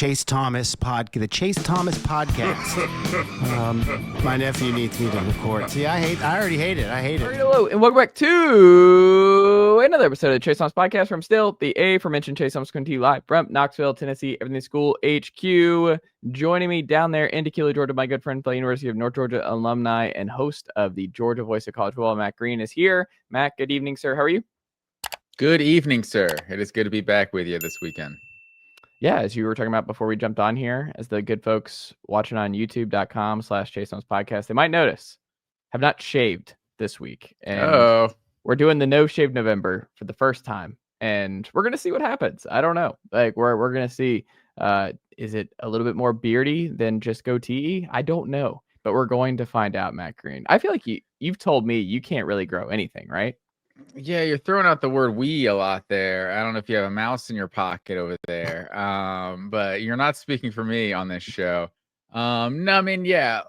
Chase Thomas the Chase Thomas podcast. My nephew needs me to record. See, I already hate it. I hate it. Hello, and welcome back to another episode of the Chase Thomas podcast from still the aforementioned Chase Thomas coming to you live from Knoxville, Tennessee, Everything School HQ. Joining me down there in Tequila, Georgia, my good friend, the University of North Georgia alumni and host of the Georgia Voice of College Football, Matt Green, is here. Matt, good evening, sir. How are you? Good evening, sir. It is good to be back with you this weekend. Yeah, as you were talking about before we jumped on here, as the good folks watching on youtube.com/Chase Thomas podcast, they might notice have not shaved this week. And we're doing the no shave November for the first time, and we're going to see what happens. I don't know. Like we're going to see, is it a little bit more beardy than just goatee? I don't know, but we're going to find out, Matt Green. I feel like you've told me you can't really grow anything, right? Yeah, you're throwing out the word "we" a lot there. I don't know if you have a mouse in your pocket over there, but you're not speaking for me on this show. No, I mean, yeah,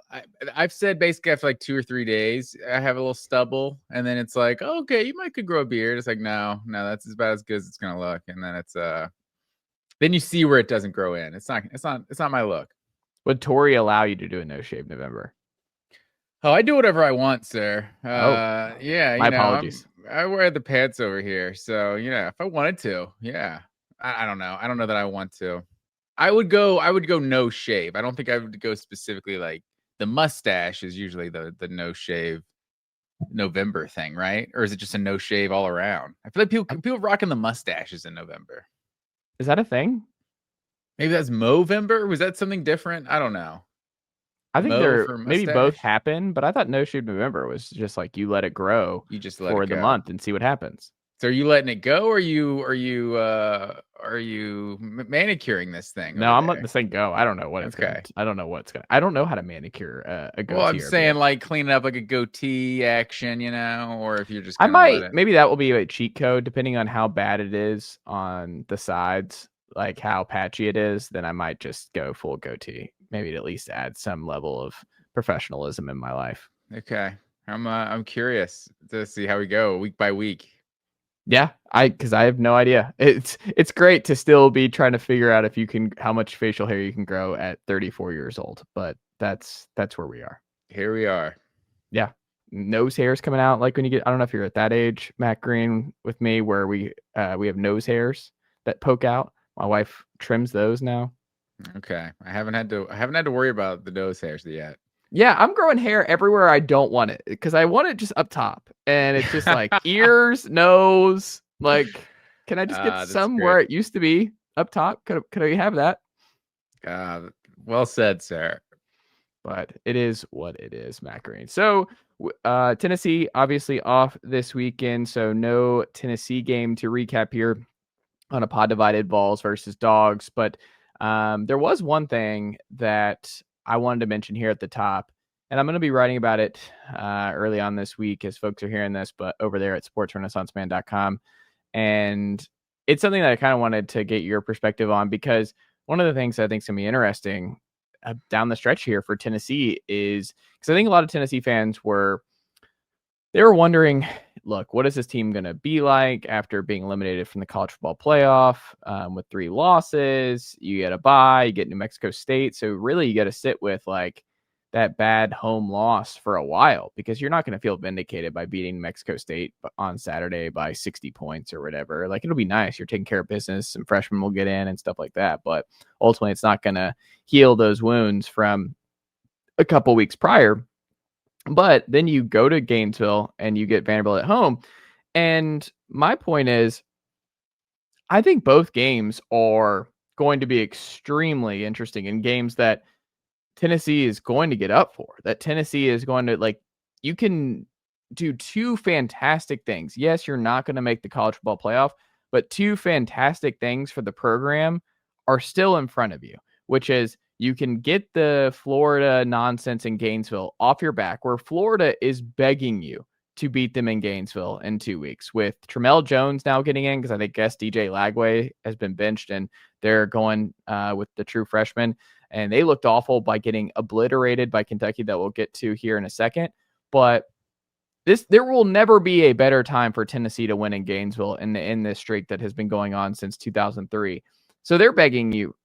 I've said basically after like 2 or 3 days, I have a little stubble, and then it's like, oh, okay, you might could grow a beard. It's like, no, that's about as good as it's gonna look, and then it's then you see where it doesn't grow in. It's not my look. Would Tori allow you to do a no shave November? Oh, I do whatever I want, sir. Yeah, my apologies. I wear the pants over here, so if I wanted to, yeah. I don't know. I don't know that I want to. I would go no shave. I don't think I would go specifically like the mustache is usually the no shave November thing, right? Or is it just a no shave all around? I feel like people rocking the mustaches in November. Is that a thing? Maybe that's Movember. Was that something different? I don't know. I think maybe both happen, but I thought no shave November was just like you let it grow. You just let for it go the month and see what happens. So are you letting it go, or are you manicuring this thing? No, I'm letting this thing go. I don't know what it's going. I don't know how to manicure a goatee. Well, I'm saying like clean up like a goatee action, or if you're just maybe that will be a cheat code depending on how bad it is on the sides, like how patchy it is. Then I might just go full goatee. Maybe to at least add some level of professionalism in my life. Okay. I'm curious to see how we go week by week. Yeah, because I have no idea. It's great to still be trying to figure out how much facial hair you can grow at 34 years old, but that's where we are. Here we are. Yeah. Nose hairs coming out like when you get, I don't know if you're at that age, Matt Green, with me, where we have nose hairs that poke out. My wife trims those now. Okay. I haven't had to worry about the nose hairs yet. Yeah, I'm growing hair everywhere I don't want it because I want it just up top, and it's just like ears, nose. Like, can I just get some where it used to be up top? Could I have that? Well said, sir. But it is what it is, Matt Green. So, Tennessee obviously off this weekend, so no Tennessee game to recap here on a pod divided Vols versus Dogs. But there was one thing that I wanted to mention here at the top, and I'm going to be writing about it early on this week as folks are hearing this, but over there at sportsrenaissanceman.com. And it's something that I kind of wanted to get your perspective on, because one of the things I think is going to be interesting down the stretch here for Tennessee is, because I think a lot of Tennessee fans were wondering, look, what is this team going to be like after being eliminated from the college football playoff with 3 losses? You get a bye, you get New Mexico State. So really you got to sit with like that bad home loss for a while, because you're not going to feel vindicated by beating Mexico State on Saturday by 60 points or whatever. Like, it'll be nice. You're taking care of business and freshmen will get in and stuff like that. But ultimately it's not going to heal those wounds from a couple weeks prior. But then you go to Gainesville and you get Vanderbilt at home. And my point is, I think both games are going to be extremely interesting, in games that Tennessee is going to get up for, that Tennessee is going to, like, you can do 2 fantastic things. Yes, you're not going to make the college football playoff, but 2 fantastic things for the program are still in front of you, which is, you can get the Florida nonsense in Gainesville off your back, where Florida is begging you to beat them in Gainesville in 2 weeks, with Tramel Jones now getting in, because I think DJ Lagway has been benched and they're going with the true freshman. And they looked awful by getting obliterated by Kentucky, that we'll get to here in a second. But there will never be a better time for Tennessee to win in Gainesville in this streak that has been going on since 2003. So they're begging you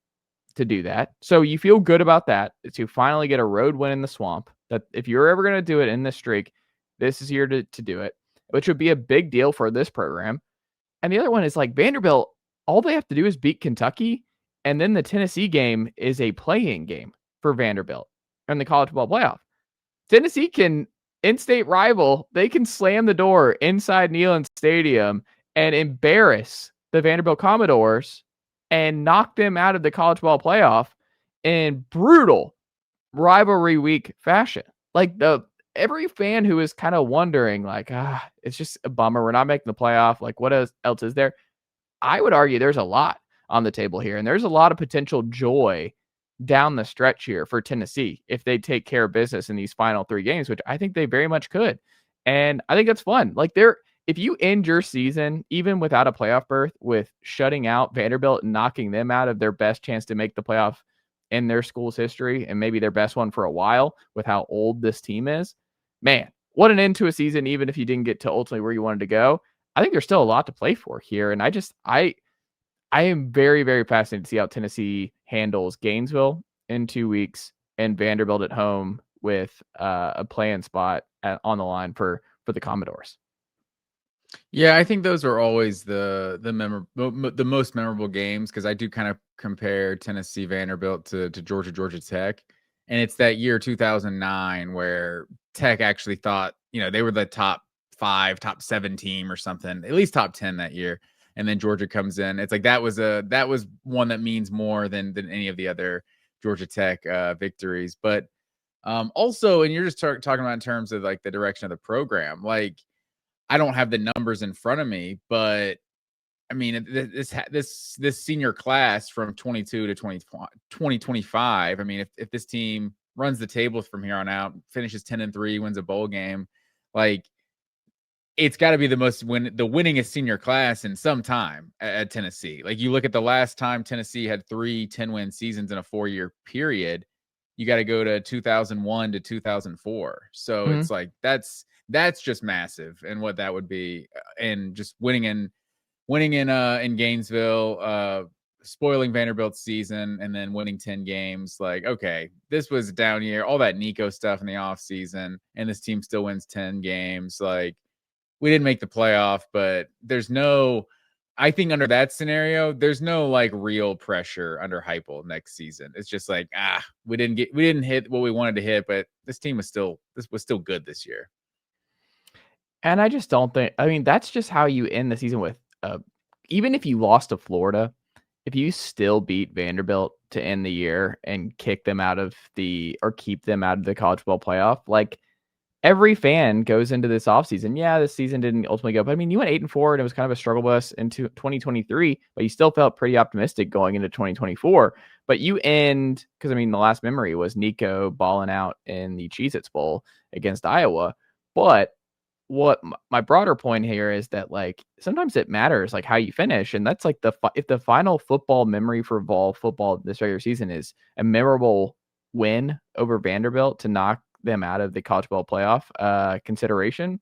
to do that. So you feel good about that, to finally get a road win in the Swamp. That if you're ever going to do it in this streak, this is here to do it, which would be a big deal for this program. And the other one is like Vanderbilt, all they have to do is beat Kentucky. And then the Tennessee game is a play-in game for Vanderbilt in the college football playoff. Tennessee can, in-state rival, they can slam the door inside Neyland Stadium and embarrass the Vanderbilt Commodores and knock them out of the college ball playoff in brutal rivalry week fashion. Like every fan who is kind of wondering, like, it's just a bummer. We're not making the playoff. Like, what else is there? I would argue there's a lot on the table here, and there's a lot of potential joy down the stretch here for Tennessee if they take care of business in these final 3 games, which I think they very much could. And I think that's fun. Like if you end your season, even without a playoff berth, with shutting out Vanderbilt and knocking them out of their best chance to make the playoff in their school's history, and maybe their best one for a while with how old this team is, man, what an end to a season, even if you didn't get to ultimately where you wanted to go. I think there's still a lot to play for here. And I am very, very fascinated to see how Tennessee handles Gainesville in 2 weeks and Vanderbilt at home with a play-in spot on the line for the Commodores. Yeah, I think those are always the most memorable games, because I do kind of compare Tennessee Vanderbilt to Georgia Tech, and it's that year 2009 where Tech actually thought they were the top 5, top 7 team or something, at least top 10 that year, and then Georgia comes in. It's like that was one that means more than any of the other Georgia Tech victories, but also, and you're just talking about in terms of like the direction of the program, like. I don't have the numbers in front of me, but I mean, this senior class from 22 to 2025. I mean, if this team runs the table from here on out, finishes 10-3, wins a bowl game, like it's got to be the winningest senior class in some time at Tennessee. Like you look at the last time Tennessee had 3 10-win seasons in a 4-year period, you got to go to 2001 to 2004. So it's like that's just massive, and what that would be, and just winning in Gainesville, spoiling Vanderbilt's season, and then winning 10 games. Like, okay, this was a down year, all that Nico stuff in the offseason, and this team still wins 10 games. Like, we didn't make the playoff, but I think under that scenario, there's no like real pressure under Heupel next season. It's just like, we didn't hit what we wanted to hit, but this team was still good this year. And I just don't think, that's just how you end the season with, even if you lost to Florida, if you still beat Vanderbilt to end the year and keep them out of the college football playoff, like every fan goes into this offseason. Yeah, this season didn't ultimately go, but you went 8-4 and it was kind of a struggle bus into 2023, but you still felt pretty optimistic going into 2024. But you end, because the last memory was Nico balling out in the Cheez-Its Bowl against Iowa. But what my broader point here is that like sometimes it matters like how you finish, and that's like if the final football memory for Vol football this regular season is a memorable win over Vanderbilt to knock them out of the college ball playoff consideration,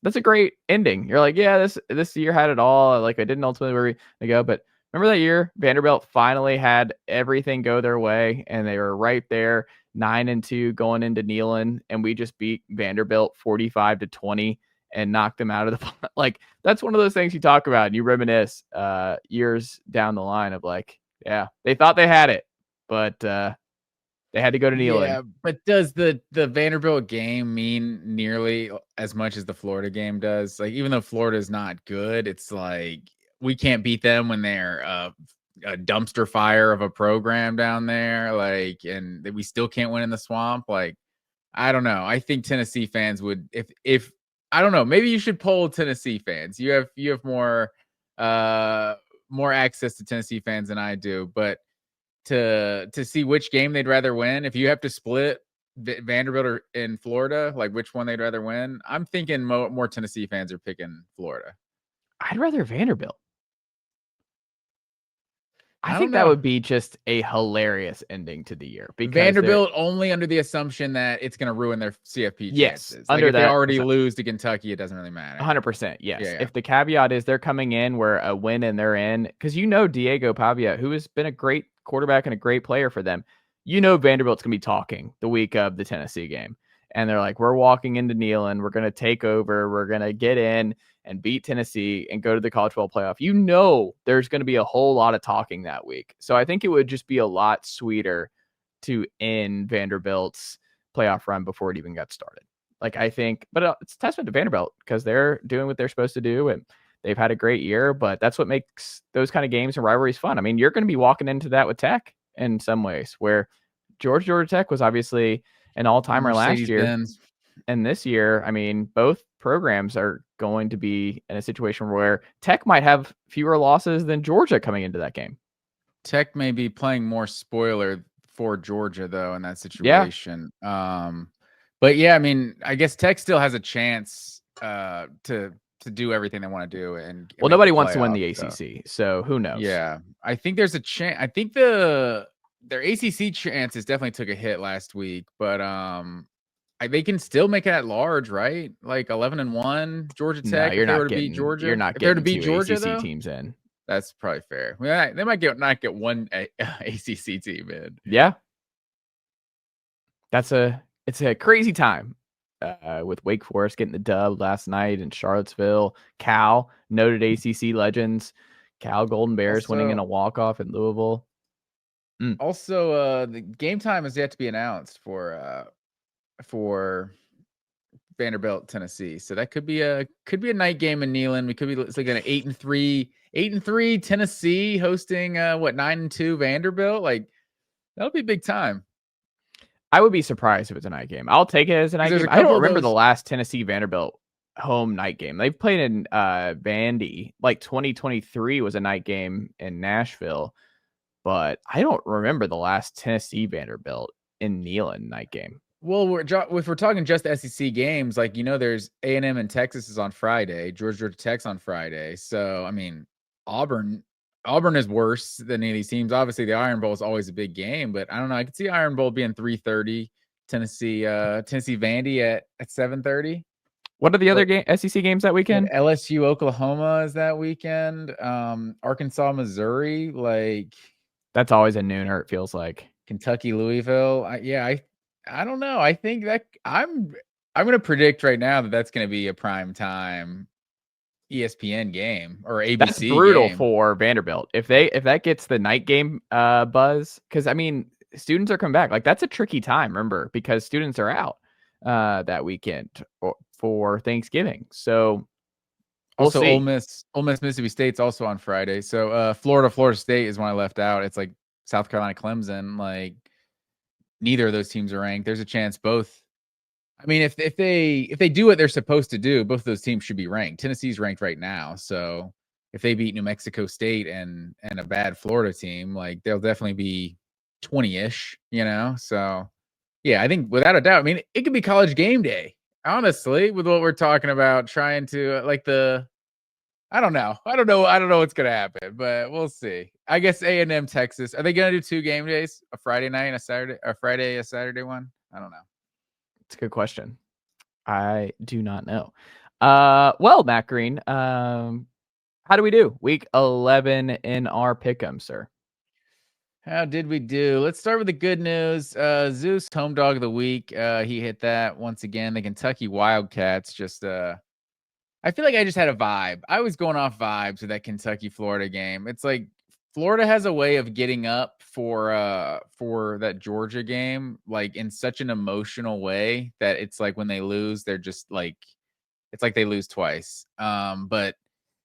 that's a great ending. You're like, yeah, this year had it all. Like I didn't ultimately where we go, but remember that year Vanderbilt finally had everything go their way, and they were right there 9-2 going into Neyland, and we just beat Vanderbilt 45-20 and knocked them out of the like. That's one of those things you talk about and you reminisce years down the line of like, yeah, they thought they had it, but they had to go to Neyland. Yeah, but does the Vanderbilt game mean nearly as much as the Florida game does? Like, even though Florida is not good, it's like we can't beat them when they're a dumpster fire of a program down there. Like, and we still can't win in the Swamp. Like, I don't know. I think Tennessee fans would, if I don't know, maybe you should poll Tennessee fans. You have more access to Tennessee fans than I do, but to see which game they'd rather win, if you have to split Vanderbilt or in Florida, like which one they'd rather win, I'm thinking more Tennessee fans are picking Florida. I'd rather Vanderbilt. I think know. that would be just a hilarious ending to the year. Because Vanderbilt only under the assumption that it's going to ruin their CFP chances. Under like if that, they already lose to Kentucky, it doesn't really matter. 100%. Yes. Yeah. If the caveat is they're coming in where a win and they're in, because Diego Pavia, who has been a great quarterback and a great player for them. Vanderbilt's going to be talking the week of the Tennessee game. And they're like, we're walking into Neyland. We're going to take over. We're going to get in and beat Tennessee and go to the college football playoff. There's going to be a whole lot of talking that week. So I think it would just be a lot sweeter to end Vanderbilt's playoff run before it even got started. But it's a testament to Vanderbilt because they're doing what they're supposed to do and they've had a great year, but that's what makes those kind of games and rivalries fun. I mean, you're going to be walking into that with Tech in some ways, where Georgia Tech was obviously an all-timer last year. Mercedes-Benz. And this year, I mean, both programs are going to be in a situation where Tech might have fewer losses than Georgia coming into that game. Tech may be playing more spoiler for Georgia, though, in that situation. Yeah. But yeah, I mean, I guess Tech still has a chance to do everything they want to do. And nobody wants to win the ACC, so who knows? Yeah, I think there's a chance. I think their ACC chances definitely took a hit last week, but they can still make it at large, right? Like 11-1, Georgia Tech. No, you're not to beat Georgia. You're not if getting to beat Georgia ACC though? Teams in. That's probably fair. Well, they might not get one ACC team in. Yeah, it's a crazy time with Wake Forest getting the dub last night in Charlottesville. Cal, noted ACC legends, Cal Golden Bears winning in a walk-off in Louisville. Also, the game time is yet to be announced for Vanderbilt, Tennessee. So that could be a night game in Neyland. It's like an 8-3 Tennessee hosting 9-2 Vanderbilt. Like that'll be big time. I would be surprised if it's a night game. I'll take it as a night game. I don't remember the last Tennessee Vanderbilt home night game. They've played in Vandy. Like 2023 was a night game in Nashville, but I don't remember the last Tennessee Vanderbilt in Neyland night game. Well, if we're talking just SEC games, like there's A&M and Texas is on Friday, Georgia Tech's on Friday. So I mean, Auburn is worse than any of these teams. Obviously, the Iron Bowl is always a big game, but I don't know. I could see Iron Bowl being 3:30. Tennessee Vandy at 7:30. What are the other SEC games that weekend? LSU Oklahoma is that weekend. Arkansas Missouri, like that's always a nooner. It feels like Kentucky Louisville. I don't know. I think that I'm going to predict right now that that's going to be a prime time ESPN game or ABC. That's brutal for Vanderbilt if that gets the night game buzz, because I mean students are coming back. Like that's a tricky time, remember, because students are out that weekend for Thanksgiving. So also Ole Miss Mississippi State's also on Friday. So Florida State is one I left out. It's like South Carolina Clemson. Like neither of those teams are ranked. There's a chance both. I mean, if they do what they're supposed to do, both of those teams should be ranked. Tennessee's ranked right now, so if they beat New Mexico State and a bad Florida team, like they'll definitely be 20-ish, So yeah, I think without a doubt. I mean, it could be college game day, honestly, with what we're talking about. Trying to I don't know what's gonna happen, but we'll see. I guess A&M Texas. Are they gonna do 2 game days? A Friday night and a Saturday, or Friday, a Saturday one? I don't know. It's a good question. I do not know. Well, Matt Green, how do we do? Week 11 in our pick'em, sir. How did we do? Let's start with the good news. Zeus, home dog of the week. He hit that once again. The Kentucky Wildcats just I feel like I just had a vibe. I was going off vibes with that Kentucky-Florida game. It's like Florida has a way of getting up for that Georgia game, like in such an emotional way that it's like when they lose, they're just like, it's like they lose twice. But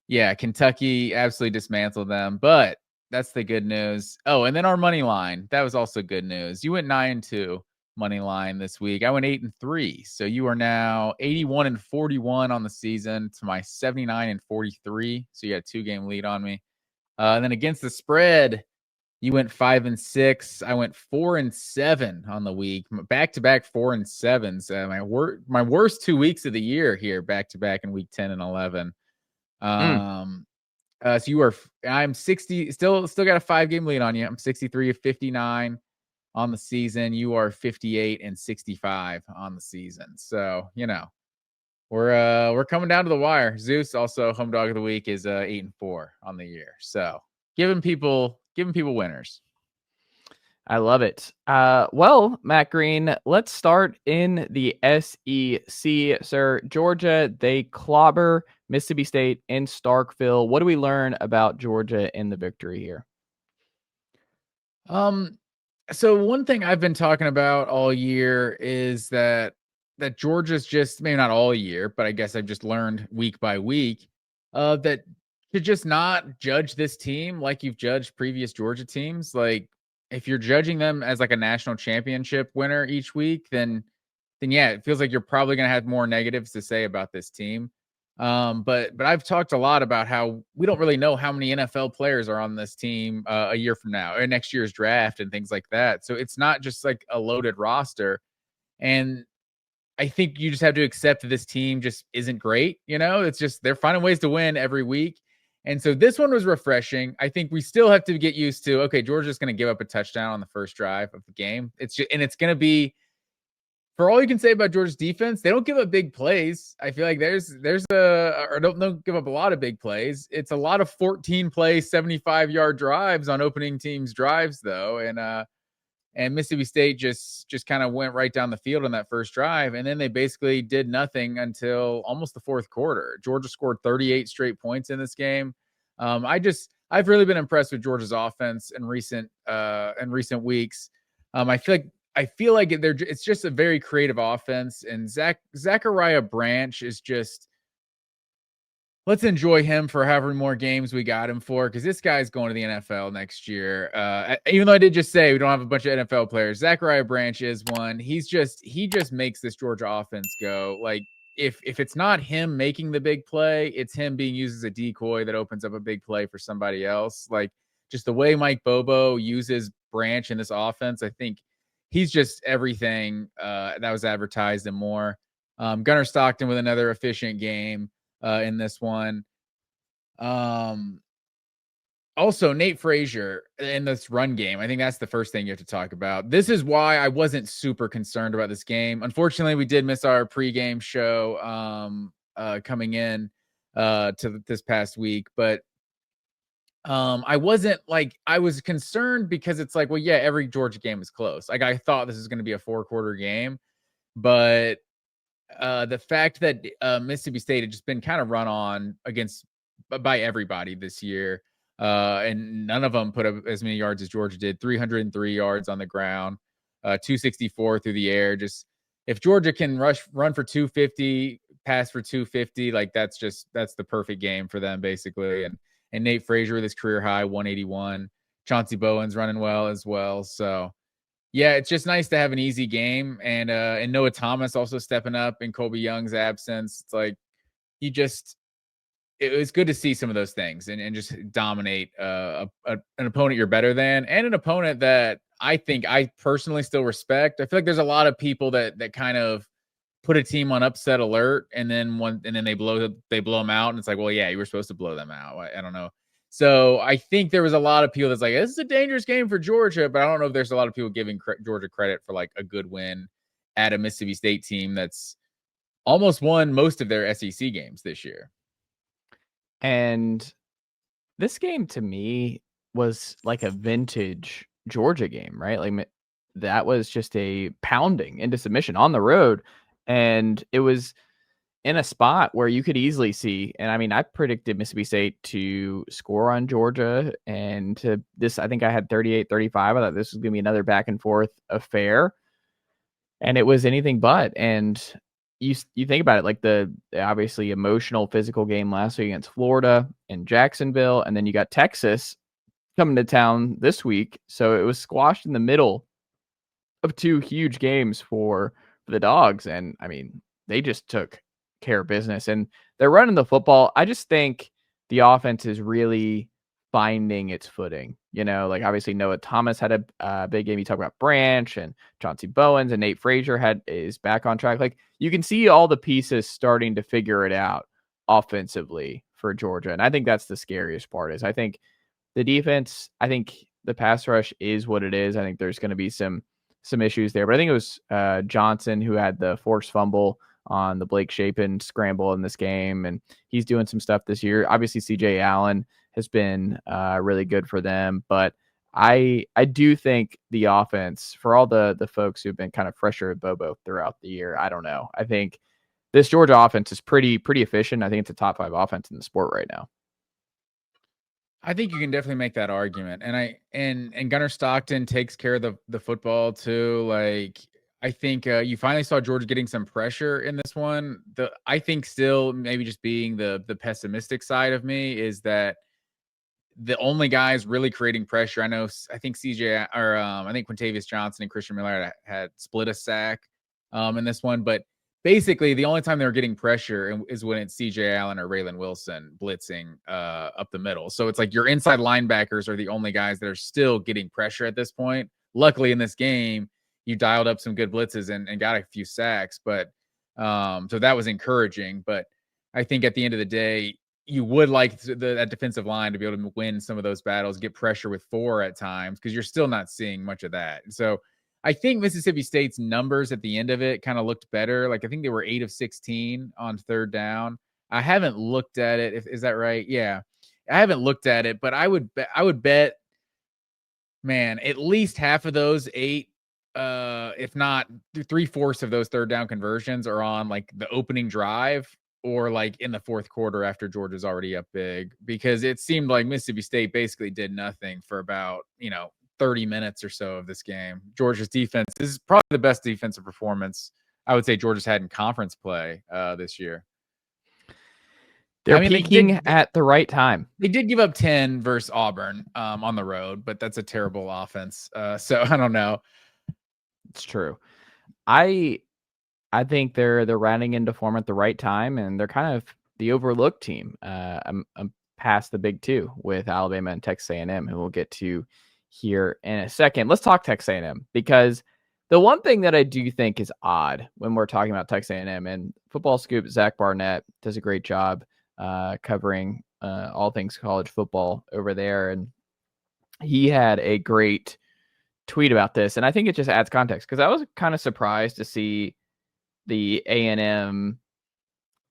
yeah, Kentucky absolutely dismantled them, but that's the good news. Oh, and then our money line, that was also good news. You went 9-2 money line this week. I went 8-3. So you are now 81-41 on the season to my 79-43. So you got a 2-game lead on me. And then against the spread, you went 5-6. I went 4-7 on the week. Back-to-back 4-7s. My worst 2 weeks of the year here, back-to-back in week 10 and 11. So I'm 60. Still got a 5-game lead on you. I'm 63-59 on the season. You are 58-65 on the season. So we're coming down to the wire. Zeus, also home dog of the week, is 8-4 on the year. So giving people winners. I love it. Well, Matt Green, let's start in the SEC, sir. Georgia, they clobber Mississippi State in Starkville. What do we learn about Georgia in the victory here? So one thing I've been talking about all year is that Georgia's just, maybe not all year, but I guess I've just learned week by week that to just not judge this team like you've judged previous Georgia teams. Like, if you're judging them as like a national championship winner each week, then yeah, it feels like you're probably going to have more negatives to say about this team. But I've talked a lot about how we don't really know how many NFL players are on this team a year from now or next year's draft and things like that. So it's not just like a loaded roster. And I think you just have to accept that this team just isn't great. You know, it's just they're finding ways to win every week. And so this one was refreshing. I think we still have to get used to, okay, Georgia's going to give up a touchdown on the first drive of the game. It's just, and it's going to be, for all you can say about Georgia's defense, they don't give up big plays. I feel like don't give up a lot of big plays. It's a lot of 14 play, 75-yard drives on opening teams' drives, though. And Mississippi State just kind of went right down the field on that first drive, and then they basically did nothing until almost the fourth quarter. Georgia scored 38 straight points in this game. I've really been impressed with Georgia's offense in recent weeks. I feel like it's just a very creative offense, and Zachariah Branch is just, let's enjoy him for however more games we got him for, because this guy's going to the NFL next year. Even though I did just say we don't have a bunch of NFL players, Zachariah Branch is one. He just makes this Georgia offense go. Like, if it's not him making the big play, it's him being used as a decoy that opens up a big play for somebody else. Like, just the way Mike Bobo uses Branch in this offense, I think he's just everything that was advertised and more. Gunnar Stockton with another efficient game in this one. Also, Nate Frazier in this run game. I think that's the first thing you have to talk about. This is why I wasn't super concerned about this game. Unfortunately, we did miss our pregame show coming in to this past week, but I was concerned because it's like, well, yeah, every Georgia game is close. Like, I thought this was going to be a 4-quarter game, but the fact that Mississippi State had just been kind of run on by everybody this year, and none of them put up as many yards as Georgia did. 303 yards on the ground, 264 through the air. Just, if Georgia can run for 250, pass for 250, like that's the perfect game for them, basically. And Nate Frazier with his career high 181. Chauncey Bowen's running well as well. So yeah, it's just nice to have an easy game, and Noah Thomas also stepping up in Colby Young's absence. It's like it was good to see some of those things and just dominate an opponent you're better than, and an opponent that I think I personally still respect. I feel like there's a lot of people that kind of put a team on upset alert, and then they blow them out, and it's like, well, yeah, you were supposed to blow them out. I don't know. So I think there was a lot of people that's like, this is a dangerous game for Georgia, but I don't know if there's a lot of people giving Georgia credit for like a good win at a Mississippi State team that's almost won most of their SEC games this year. And this game to me was like a vintage Georgia game, right? Like, that was just a pounding into submission on the road. And it was in a spot where you could easily see, and I mean, I predicted Mississippi State to score on Georgia, and I think I had 38-35. I thought this was going to be another back and forth affair, and it was anything but. And you think about it, like the obviously emotional physical game last week against Florida and Jacksonville, and then you got Texas coming to town this week. So it was squashed in the middle of two huge games for the Dogs. And I mean, they just took care of business, and they're running the football. I just think the offense is really finding its footing. You know, like obviously Noah Thomas had a big game. You talk about Branch and Chauncey Bowens, and Nate Frazier is back on track. Like, you can see all the pieces starting to figure it out offensively for Georgia. And I think that's the scariest part. Is I think the defense, I think the pass rush is what it is. I think there's going to be some issues there, but I think it was Johnson who had the forced fumble on the Blake Shapen scramble in this game, and he's doing some stuff this year. Obviously, CJ Allen has been really good for them, but I do think the offense, for all the folks who've been kind of frustrated with Bobo throughout the year, I don't know. I think this Georgia offense is pretty efficient. I think it's a top 5 offense in the sport right now. I think you can definitely make that argument. And Gunnar Stockton takes care of the football too. Like, I think you finally saw Georgia getting some pressure in this one. I think still maybe just being the pessimistic side of me is that the only guys really creating pressure. I think CJ or I think Quintavious Johnson and Christian Miller had split a sack in this one, but basically the only time they were getting pressure is when it's CJ Allen or Raylan Wilson blitzing up the middle. So it's like your inside linebackers are the only guys that are still getting pressure at this point. Luckily in this game, you dialed up some good blitzes and got a few sacks, but so that was encouraging. But I think at the end of the day, you would like that defensive line to be able to win some of those battles, get pressure with 4 at times, because you're still not seeing much of that. So I think Mississippi State's numbers at the end of it kind of looked better. Like I think they were 8 of 16 on 3rd down. I haven't looked at it. Is that right? Yeah, I haven't looked at it, but I would bet, man, at least half of those 8, if not 3/4 of those 3rd down conversions are on like the opening drive or like in the 4th quarter after Georgia's already up big, because it seemed like Mississippi State basically did nothing for about, 30 minutes or so of this game. Georgia's defense is probably the best defensive performance I would say Georgia's had in conference play this year. They're peaking at the right time. They did give up 10 versus Auburn on the road, but that's a terrible offense. So I don't know. It's true. I think they're rounding into form at the right time, and they're kind of the overlooked team. I'm past the big 2 with Alabama and Texas A&M, who we'll get to here in a second. Let's talk Texas A&M, because the one thing that I do think is odd when we're talking about Texas A&M, and Football Scoop, Zach Barnett does a great job covering all things college football over there, and he had a great tweet about this, and I think it just adds context, because I was kind of surprised to see the A&M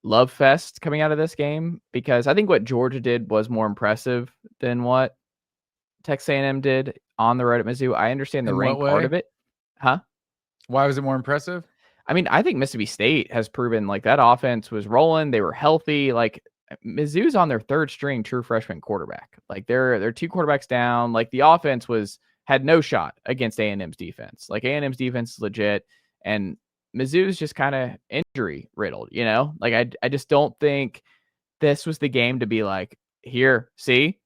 love fest coming out of this game, because I think what Georgia did was more impressive than what Texas A&M did on the road at Mizzou. I understand the rank part of it. Huh? Why was it more impressive? I mean, I think Mississippi State has proven like that offense was rolling. They were healthy. Like Mizzou's on their 3rd string true freshman quarterback. Like they're 2 quarterbacks down. Like the offense had no shot against A&M's defense. Like A&M's defense is legit, and Mizzou's just kind of injury riddled, Like I just don't think this was the game to be like, here, see,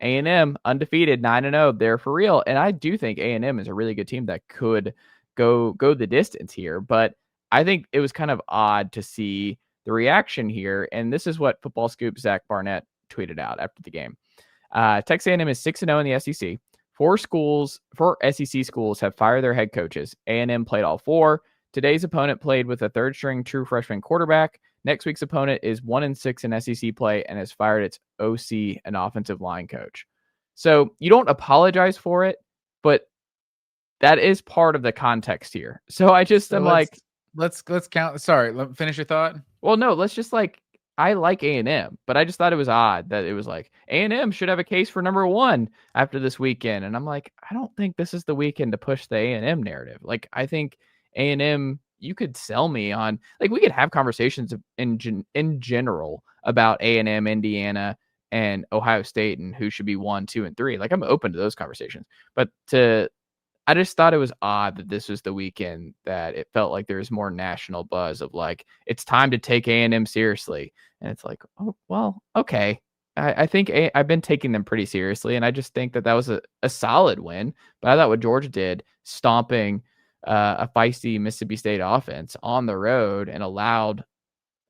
A&M undefeated 9-0, they're for real. And I do think A&M is a really good team that could go the distance here, but I think it was kind of odd to see the reaction here. And this is what Football Scoop Zach Barnett tweeted out after the game. Texas A&M is 6-0 in the SEC. 4 SEC schools have fired their head coaches. A&M played all 4. Today's opponent played with a 3rd string true freshman quarterback. Next week's opponent is 1-6 in SEC play and has fired its OC, an offensive line coach. So you don't apologize for it, but that is part of the context here. So I just am like, let's count. Sorry, let me finish your thought. Well, no, let's just I like A&M, but I just thought it was odd that it was like A&M should have a case for number 1 after this weekend. And I'm like, I don't think this is the weekend to push the A&M narrative. Like, I think A&M, you could sell me on, like, we could have conversations in general about A&M, Indiana, and Ohio State and who should be 1, 2, and 3. Like, I'm open to those conversations, but I just thought it was odd that this was the weekend that it felt like there's more national buzz of like, it's time to take A&M seriously. And it's like, oh, well, okay. I think I've been taking them pretty seriously. And I just think that was a solid win. But I thought what Georgia did, stomping a feisty Mississippi State offense on the road and a loud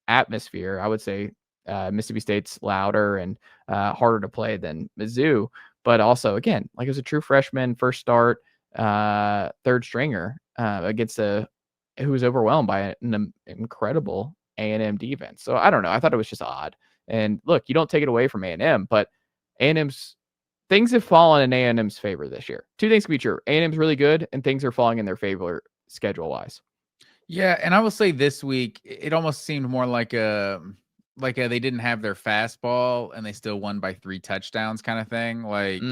atmosphere, I would say Mississippi State's louder and harder to play than Mizzou. But also, again, like it was a true freshman first start, 3rd stringer against who was overwhelmed by an incredible A&M defense. So I don't know. I thought it was just odd. And look, you don't take it away from A&M, but A&M's things have fallen in A&M's favor this year. 2 things can be true. A&M's really good, and things are falling in their favor schedule wise. Yeah, and I will say this week, it almost seemed more like they didn't have their fastball and they still won by 3 touchdowns kind of thing. Like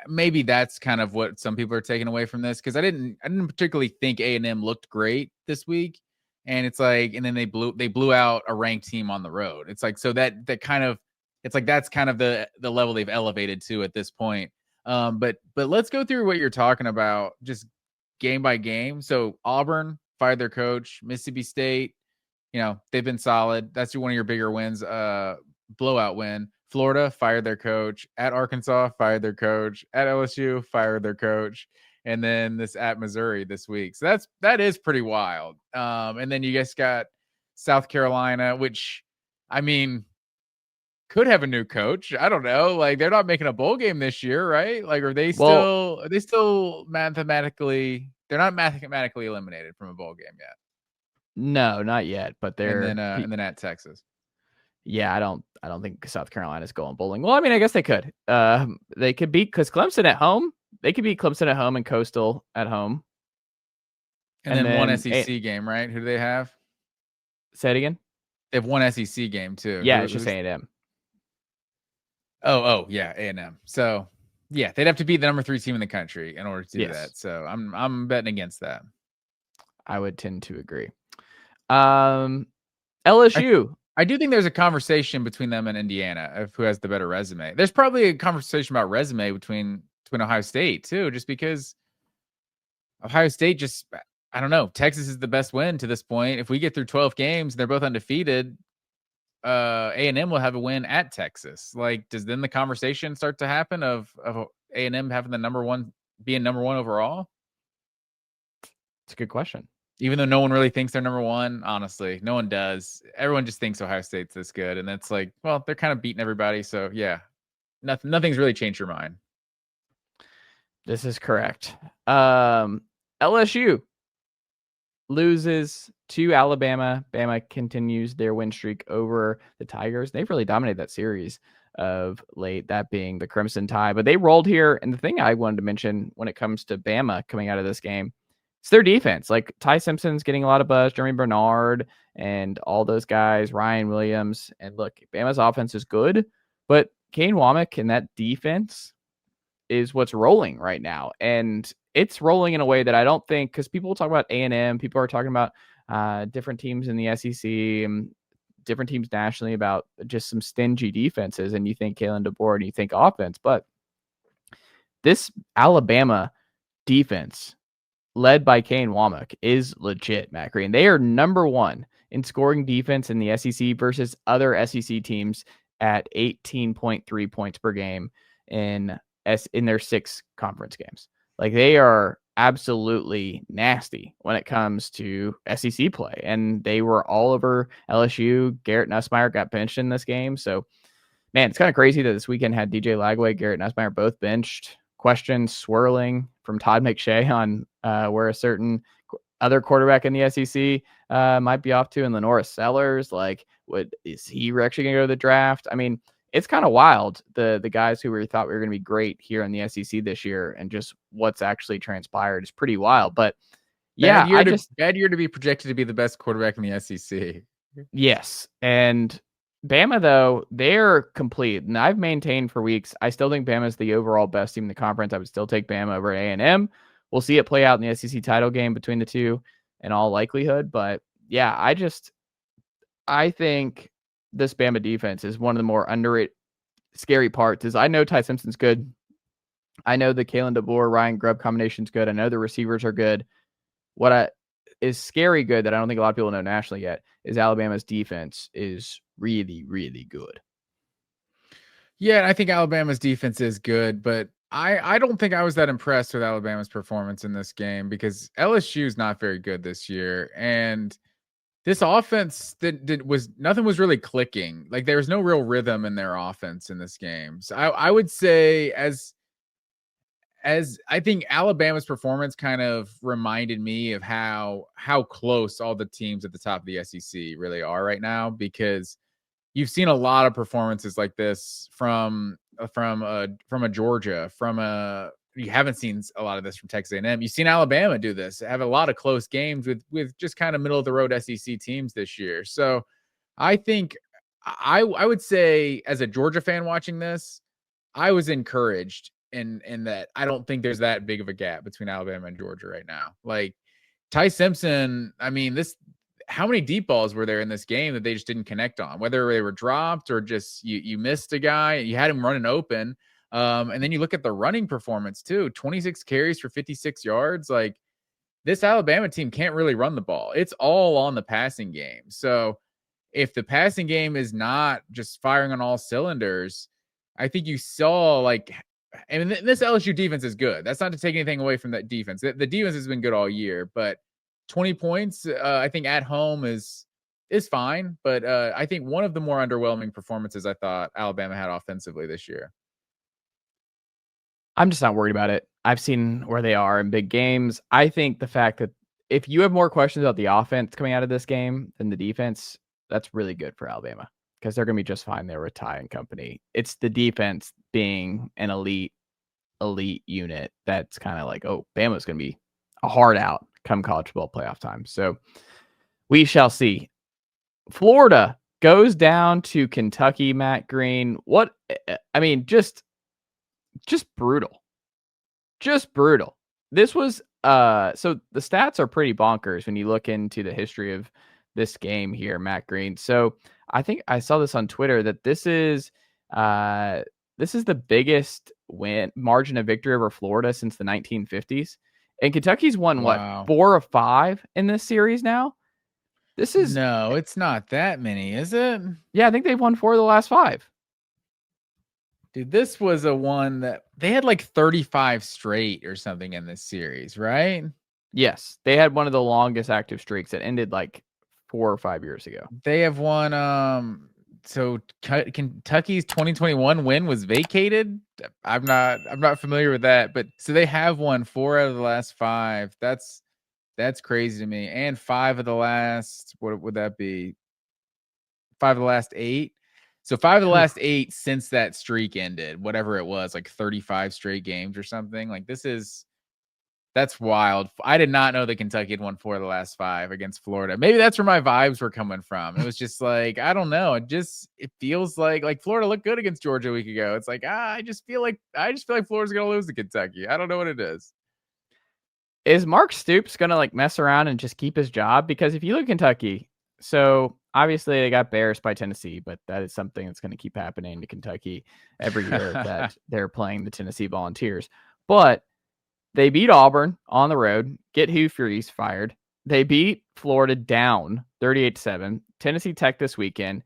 maybe that's kind of what some people are taking away from this, because I didn't particularly think A&M looked great this week, and it's like, and then they blew out a ranked team on the road. It's like, so that kind of, it's like that's kind of the level they've elevated to at this point. But let's go through what you're talking about, just game by game. So Auburn fired their coach. Mississippi State, they've been solid. That's one of your bigger wins. Blowout win. Florida fired their coach. At Arkansas, fired their coach. At LSU, fired their coach. And then this at Missouri this week. So that is pretty wild. And then you guys got South Carolina, which, I mean, could have a new coach. I don't know. Like, they're not making a bowl game this year, right? Like, are they still mathematically, they're not mathematically eliminated from a bowl game yet? No, not yet. But they're and then at Texas. Yeah, I don't think South Carolina's going bowling. Well, I mean, I guess they could. They could beat, because Clemson at home. They could beat Clemson at home and Coastal at home. And then one SEC game, right? Who do they have? Say it again. They have one SEC game too. Yeah, it's just A&M. Oh, yeah, A&M. So yeah, they'd have to beat the number 3 team in the country in order to do that. So I'm betting against that. I would tend to agree. LSU. I do think there's a conversation between them and Indiana of who has the better resume. There's probably a conversation about resume between Ohio State too, just because Ohio State just, I don't know. Texas is the best win to this point. If we get through 12 games and they're both undefeated, A&M will have a win at Texas. Like, does then the conversation start to happen of A&M having being number one overall? It's a good question. Even though no one really thinks they're number one, honestly, no one does. Everyone just thinks Ohio State's this good, and that's like, well, they're kind of beating everybody. So yeah, nothing's really changed your mind. This is correct. LSU loses to Alabama. Bama continues their win streak over the Tigers. They've really dominated that series of late, that being the Crimson Tide. But they rolled here, and the thing I wanted to mention when it comes to Bama coming out of this game, it's their defense. Like, Ty Simpson's getting a lot of buzz, Jeremy Bernard, and all those guys, Ryan Williams. And look, Bama's offense is good, but Kane Womack and that defense is what's rolling right now. And it's rolling in a way that I don't think, because people talk about A&M, people are talking about different teams in the SEC and different teams nationally about just some stingy defenses. And you think Kalen DeBoer and you think offense, but this Alabama defense led by Kane Womack is legit, Matt Green. They are number 1 in scoring defense in the SEC versus other SEC teams at 18.3 points per game in their 6 conference games. Like, they are absolutely nasty when it comes to SEC play, and they were all over LSU. Garrett Nussmeier got benched in this game. So, man, it's kind of crazy that this weekend had DJ Lagway, Garrett Nussmeier both benched. Questions swirling from Todd McShay on where a certain other quarterback in the SEC might be off to, and Lenora Sellers. Like, is he actually going to go to the draft? I mean, it's kind of wild, the guys who we thought we were going to be great here in the SEC this year, and just what's actually transpired is pretty wild. But yeah, bad year to be projected to be the best quarterback in the SEC. Yes, and Bama, though, they're complete. And I've maintained for weeks, I still think Bama is the overall best team in the conference. I would still take Bama over A&M. We'll see it play out in the SEC title game between the two in all likelihood. But yeah, I think this Bama defense is one of the more underrated, scary parts. Is I know Ty Simpson's good. I know the Kalen DeBoer, Ryan Grubb combination's good. I know the receivers are good. What is scary good that I don't think a lot of people know nationally yet is Alabama's defense is really, really good. Yeah, I think Alabama's defense is good, but I don't think I was that impressed with Alabama's performance in this game, because LSU is not very good this year, and this offense nothing was really clicking. Like, there was no real rhythm in their offense in this game. So I would say as I think Alabama's performance kind of reminded me of how close all the teams at the top of the SEC really are right now, because you've seen a lot of performances like this from a Georgia, you haven't seen a lot of this from Texas A&M. You've seen Alabama do this, have a lot of close games with just kind of middle of the road SEC teams this year. So I think I would say, as a Georgia fan watching this, I was encouraged in that I don't think there's that big of a gap between Alabama and Georgia right now. Like Ty Simpson, I mean, how many deep balls were there in this game that they just didn't connect on? Whether they were dropped or just you missed a guy, you had him running open. And then you look at the running performance too, 26 carries for 56 yards. Like this Alabama team can't really run the ball. It's all on the passing game. So if the passing game is not just firing on all cylinders, I think you saw and this LSU defense is good. That's not to take anything away from that defense. The defense has been good all year, but 20 points, I think at home is fine. But I think one of the more underwhelming performances I thought Alabama had offensively this year. I'm just not worried about it. I've seen where they are in big games. I think the fact that if you have more questions about the offense coming out of this game than the defense, that's really good for Alabama because they're going to be just fine there with Ty and company. It's the defense being an elite unit that's kind of like, oh, Bama's going to be a hard out come college football playoff time. So we shall see. Florida goes down to Kentucky, Matt Green. Just brutal. Just brutal. This was so the stats are pretty bonkers when you look into the history of this game here, Matt Green. So I think I saw this on Twitter that this is the biggest margin of victory over Florida since the 1950s. And Kentucky's won Wow. 4 of 5 in this series now. No, it's not that many, is it? Yeah, I think they've won 4 of the last 5. Dude, this was a one that they had like 35 straight or something in this series, right? Yes, they had one of the longest active streaks that ended like 4 or 5 years ago. They have won. So Kentucky's 2021 win was vacated. I'm not familiar with that, but so they have won 4 out of the last 5. That's crazy to me. And 5 of the last, what would that be? 5 of the last 8. So 5 of the last 8 since that streak ended, whatever it was, like 35 straight games or something. Like that's wild. I did not know that Kentucky had won 4 of the last 5 against Florida. Maybe that's where my vibes were coming from. It was just like, I don't know. It feels like Florida looked good against Georgia a week ago. It's like, I just feel like Florida's gonna lose to Kentucky. I don't know what it is. Is Mark Stoops gonna like mess around and just keep his job? Because if you look at Kentucky, so obviously they got embarrassed by Tennessee, but that is something that's going to keep happening to Kentucky every year that they're playing the Tennessee Volunteers. But they beat Auburn on the road, get Hugh Freeze fired. They beat Florida down 38-7. Tennessee Tech this weekend.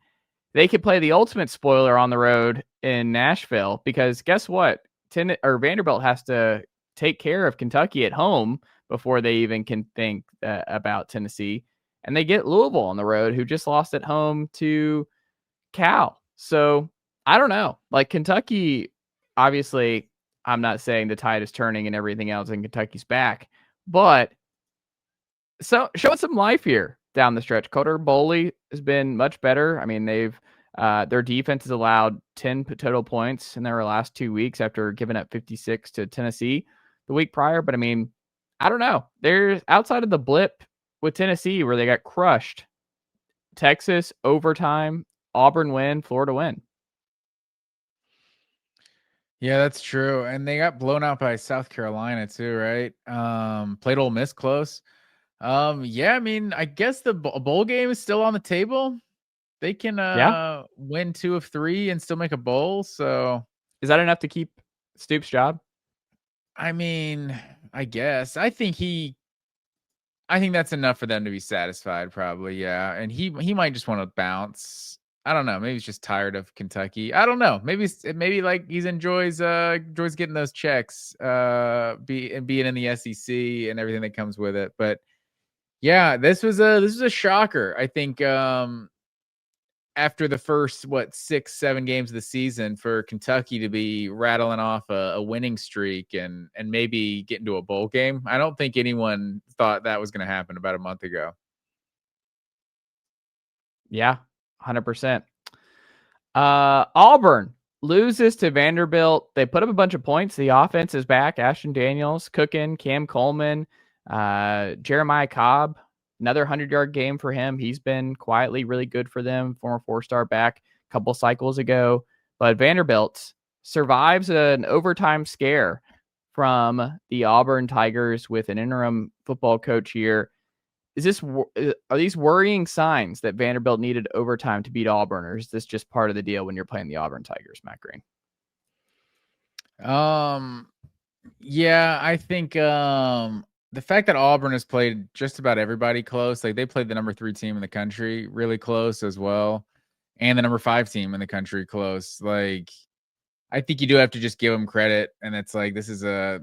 They could play the ultimate spoiler on the road in Nashville because guess what? Vanderbilt has to take care of Kentucky at home before they even can think about Tennessee. And they get Louisville on the road, who just lost at home to Cal. So I don't know. Like Kentucky, obviously, I'm not saying the tide is turning and everything else and Kentucky's back, but so showing some life here down the stretch. Coder Bowley has been much better. I mean, their defense has allowed 10 total points in their last 2 weeks after giving up 56 to Tennessee the week prior. But I mean, I don't know. There's outside of the blip with Tennessee where they got crushed, Texas overtime, Auburn win, Florida win. Yeah, that's true. And they got blown out by South Carolina too, right? Played Ole Miss close. Yeah, I mean, I guess the bowl game is still on the table. They can win 2 of 3 and still make a bowl. So is that enough to keep Stoops' job? I mean, I guess. I think that's enough for them to be satisfied, probably. Yeah. And he might just want to bounce. I don't know. Maybe he's just tired of Kentucky. I don't know. Maybe like he enjoys getting those checks, being in the SEC and everything that comes with it. But yeah, this was a shocker. I think after the first 6-7 games of the season for Kentucky to be rattling off a winning streak and maybe get into a bowl game. I don't think anyone thought that was going to happen about a month ago. Yeah, 100%. Auburn loses to Vanderbilt. They put up a bunch of points. The offense is back. Ashton Daniels, cooking, Cam Coleman, Jeremiah Cobb. Another 100-yard game for him. He's been quietly really good for them. Former 4-star back a couple cycles ago. But Vanderbilt survives an overtime scare from the Auburn Tigers with an interim football coach here. Are these worrying signs that Vanderbilt needed overtime to beat Auburn, or is this just part of the deal when you're playing the Auburn Tigers, Matt Green? Yeah, I think the fact that Auburn has played just about everybody close, like they played the number 3 team in the country really close as well, and the number 5 team in the country close. Like, I think you do have to just give them credit, and it's like this is a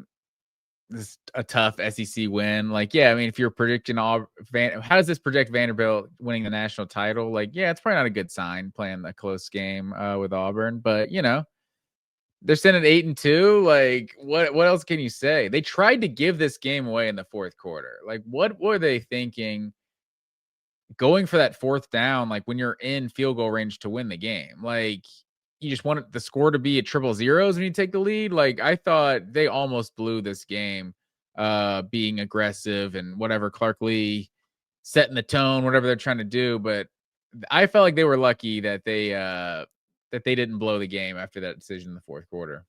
tough SEC win. Like, yeah, I mean, if you're predicting how does this project Vanderbilt winning the national title? Like, yeah, it's probably not a good sign playing a close game with Auburn, but they're sitting at 8-2. Like, what else can you say? They tried to give this game away in the fourth quarter. Like, what were they thinking? Going for that 4th down, like when you're in field goal range to win the game, like you just wanted the score to be at 0-0s when you take the lead. Like, I thought they almost blew this game, being aggressive and whatever, Clark Lee setting the tone, whatever they're trying to do. But I felt like they were lucky that they didn't blow the game after that decision in the fourth quarter.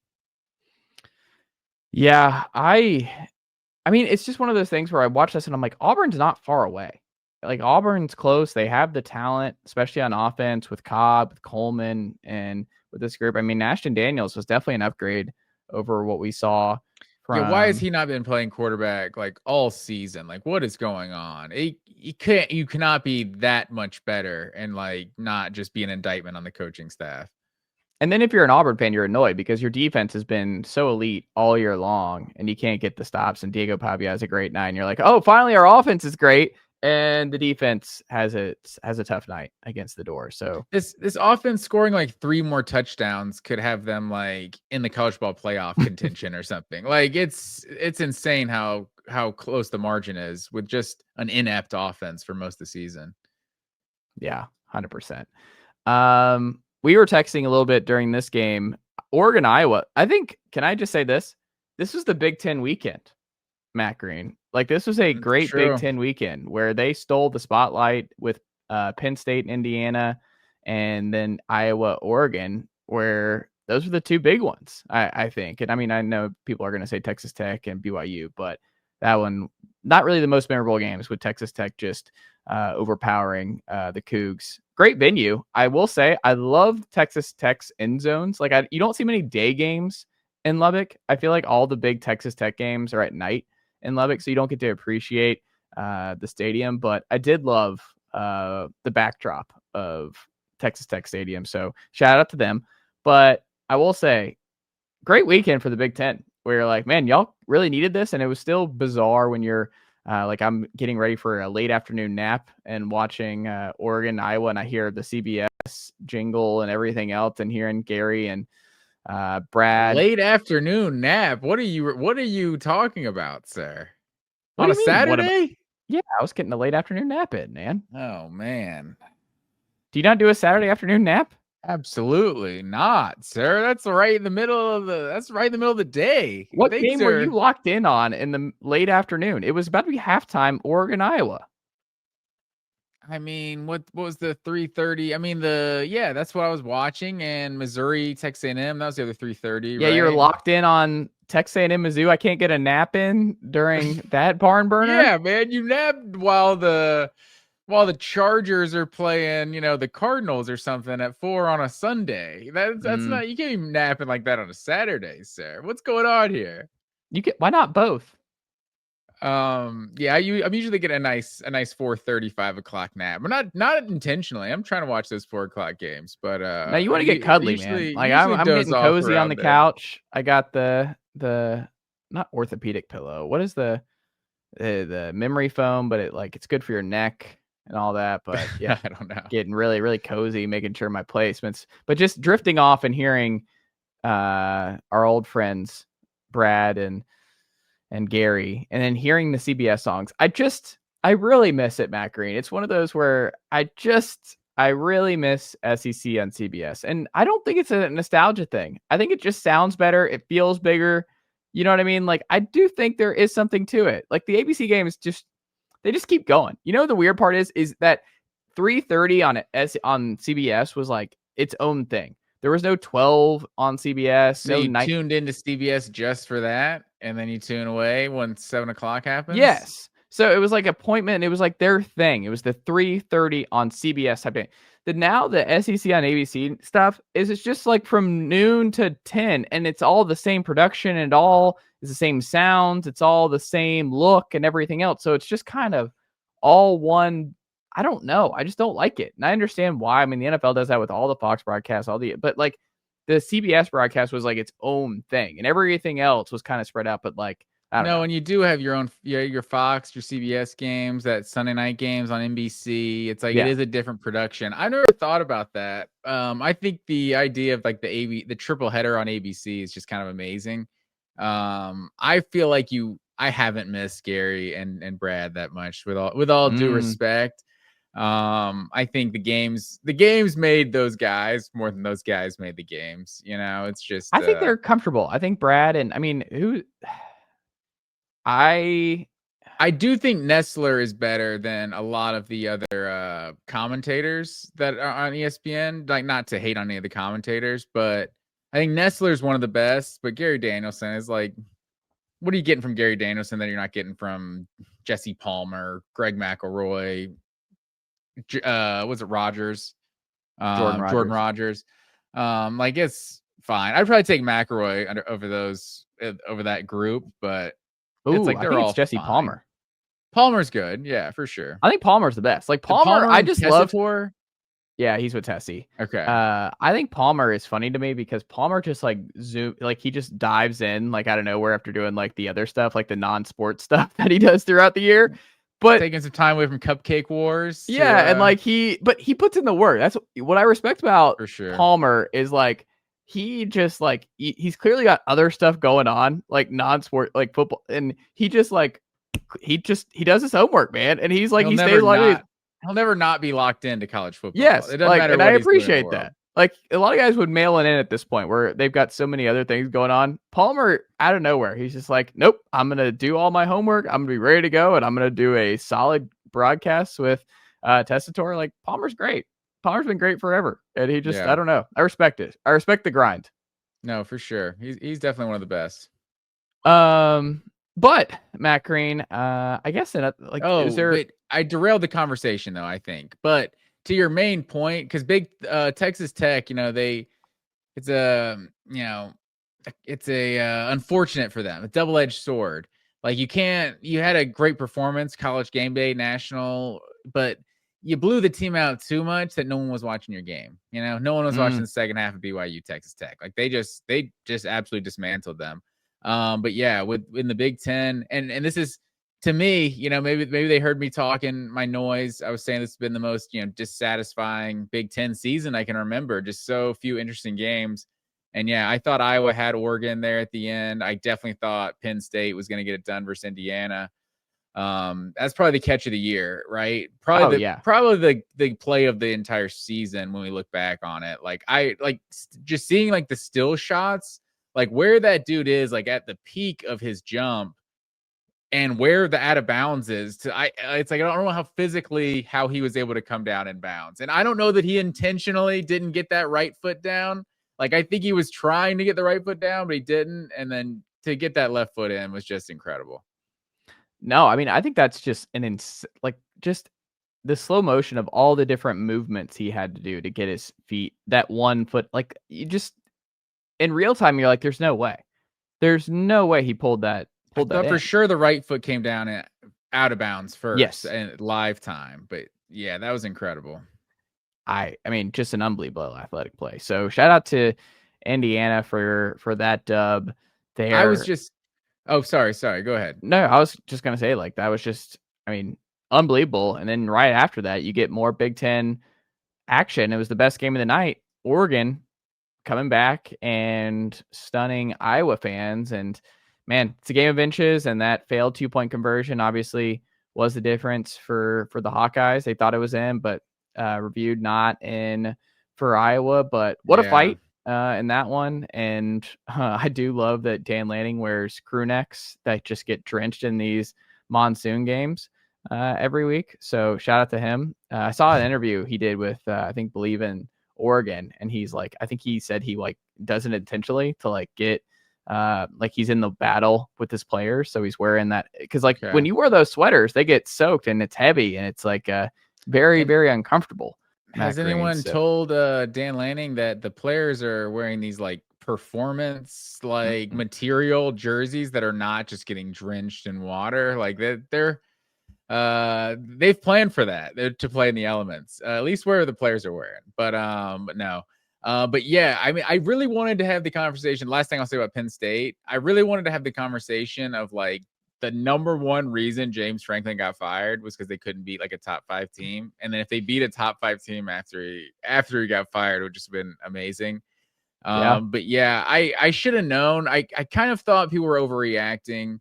Yeah, I mean, it's just one of those things where I watch this and I'm like, Auburn's not far away. Like, Auburn's close. They have the talent, especially on offense with Cobb, with Coleman, and with this group. I mean, Ashton Daniels was definitely an upgrade over what we saw from. Yeah, why has he not been playing quarterback like all season? Like, what is going on? You cannot be that much better and like not just be an indictment on the coaching staff. And then if you're an Auburn fan, you're annoyed because your defense has been so elite all year long and you can't get the stops. And Diego Pavia has a great night. And you're like, oh, finally our offense is great. And the defense has a tough night against the door. So this offense scoring like 3 more touchdowns could have them like in the college ball playoff contention or something. Like, it's insane how close the margin is with just an inept offense for most of the season. Yeah, 100%. We were texting a little bit during this game. Oregon, Iowa. I think, can I just say this? This was the Big Ten weekend, Matt Green. Like, this was a great Big Ten weekend where they stole the spotlight with Penn State and Indiana, and then Iowa, Oregon, where those were the 2 big ones, I think. And I mean, I know people are going to say Texas Tech and BYU, but that one, not really the most memorable games, with Texas Tech just overpowering the Cougs. Great venue. I will say, I love Texas Tech's end zones. Like, you don't see many day games in Lubbock. I feel like all the big Texas Tech games are at night in Lubbock, so you don't get to appreciate the stadium. But I did love the backdrop of Texas Tech Stadium, so shout out to them. But I will say, great weekend for the Big Ten, where you're like, man, y'all really needed this. And it was still bizarre when you're like, I'm getting ready for a late afternoon nap and watching Oregon, Iowa, and I hear the CBS jingle and everything else, and hearing Gary and Brad. Late afternoon nap. What are you talking about, sir? What On a Saturday? Yeah, I was getting a late afternoon nap in, man. Oh man. Do you not do a Saturday afternoon nap? Absolutely not, sir. That's right in the middle of the day. What game were you locked in on in the late afternoon? It was about to be halftime, Oregon, Iowa. I mean, what was the 3:30? I mean, that's what I was watching. And Missouri, Texas A&M, that was the other 3:30. Yeah, right? You're locked in on Texas A&M, Mizzou. I can't get a nap in during that barn burner. Yeah, man, you napped while the Chargers are playing, the Cardinals or something at 4 on a Sunday. That's not, you can't even napping like that on a Saturday, sir. What's going on here? Why not both? Yeah, I'm usually getting a nice 4:30, 5 o'clock nap, but not intentionally. I'm trying to watch those 4 o'clock games, but now you want to get cuddly, man. Like, I'm getting cozy on the couch. I got the not orthopedic pillow. What is the memory foam? But it's good for your neck and all that. But yeah, I don't know. Getting really, really cozy, making sure my placements, but just drifting off and hearing our old friends Brad and Gary, and then hearing the CBS songs. I really miss it, Matt Green. It's one of those where I really miss SEC on CBS. And I don't think it's a nostalgia thing. I think it just sounds better. It feels bigger. You know what I mean? Like, I do think there is something to it. Like, the ABC games they just keep going. You know, the weird part is that 3:30 on CBS was like its own thing. there was no 12 on CBS. So no you night. tuned into CBS just for that, and then you tune away when 7:00 happens? Yes. So it was like appointment. It was like their thing. It was the 3:30 on CBS type thing. Now the SEC on ABC stuff it's just like from noon to 10, and it's all the same production, and it all is the same sounds. It's all the same look and everything else. So it's just kind of all one. I don't know. I just don't like it. And I understand why. I mean, the NFL does that with all the Fox broadcasts, but like the CBS broadcast was like its own thing, and everything else was kind of spread out. But like, I don't know. And you do have your own, your Fox, your CBS games, that Sunday night games on NBC. It's like, it is a different production. I never thought about that. I think the idea of like the triple header on ABC is just kind of amazing. I feel like I haven't missed Gary and Brad that much, with all due respect. I think the games made those guys more than those guys made the games. It's just, I think they're comfortable. I think Brad and I do think Nestler is better than a lot of the other commentators that are on ESPN. Like, not to hate on any of the commentators, but I think Nestler is one of the best. But Gary Danielson is like, what are you getting from Gary Danielson that you're not getting from Jesse Palmer, Greg McElroy, was it Rogers? Jordan Rogers. Like, it's fine. I'd probably take McElroy over that group, but it's like they're all Jesse fine. Palmer. Palmer's good, yeah, for sure. I think Palmer's the best. Like Palmer I just love. Yeah, he's with Tessie. Okay. I think Palmer is funny to me because Palmer just like he just dives in like out of nowhere after doing like the other stuff, like the non-sport stuff that he does throughout the year. But taking some time away from Cupcake Wars. And like he puts in the work. That's what I respect about for sure. Palmer is like he just like he's clearly got other stuff going on, like non-sport, like football, and he just like he does his homework, man, and he's like he stays like he'll never not be locked into college football. Yes, it doesn't matter. And I appreciate that. Like a lot of guys would mail it in at this point where they've got so many other things going on. Palmer, out of nowhere, he's just like, nope, I'm going to do all my homework. I'm going to be ready to go. And I'm going to do a solid broadcast with Tessitore. Like Palmer's great. Palmer's been great forever. And he just, I don't know. I respect it. I respect the grind. No, for sure. He's definitely one of the best. But Matt Green, I guess I derailed the conversation though, I think. But to your main point, because big Texas Tech, it's unfortunate for them, a double-edged sword. Like you had a great performance, College Game Day, national, but you blew the team out too much that no one was watching your game. No one was watching the second half of BYU Texas Tech. Like they just absolutely dismantled them. But yeah, in the Big Ten, and this is, to me, maybe they heard me talking my noise. I was saying this has been the most, dissatisfying Big Ten season I can remember. Just so few interesting games. And yeah, I thought Iowa had Oregon there at the end. I definitely thought Penn State was going to get it done versus Indiana. That's probably the catch of the year, right? Probably the play of the entire season when we look back on it. Like just seeing like the still shots, like where that dude is, like at the peak of his jump, and where the out of bounds is. It's like I don't know how he was able to come down in bounds, and I don't know that he intentionally didn't get that right foot down. Like I think he was trying to get the right foot down, but he didn't, and then to get that left foot in was just incredible. No, I mean I think that's just just the slow motion of all the different movements he had to do to get his feet, that 1 foot, like you just in real time you're like, there's no way he pulled that. But for sure, the right foot came down out of bounds first. Yes, and live time. But yeah, that was incredible. I mean, just an unbelievable athletic play. So shout out to Indiana for that dub. There, I was just. Oh, sorry. Go ahead. No, I was just gonna say that was just, I mean, unbelievable. And then right after that, you get more Big Ten action. It was the best game of the night. Oregon coming back and stunning Iowa fans. And man, it's a game of inches, and that failed 2-point conversion obviously was the difference for the Hawkeyes. They thought it was in, but reviewed not in for Iowa. But what a fight in that one. And I do love that Dan Lanning wears crew necks that just get drenched in these monsoon games every week. So shout out to him. I saw an interview he did with, I think, Believe in Oregon, and he's like, I think he said he like does it intentionally to like get like he's in the battle with his players, so he's wearing that because like when you wear those sweaters, they get soaked and it's heavy and it's like very very uncomfortable. Has anyone told Dan Lanning that the players are wearing these like performance like material jerseys that are not just getting drenched in water? Like they've planned for that to play in the elements, at least where the players are wearing. But no. But yeah, I mean, I really wanted to have the conversation. Last thing I'll say about Penn State, I really wanted to have the conversation of like the number one reason James Franklin got fired was because they couldn't beat like a top 5 team. And then if they beat a top 5 team after he got fired, it would just have been amazing. But yeah, I should have known. I kind of thought people were overreacting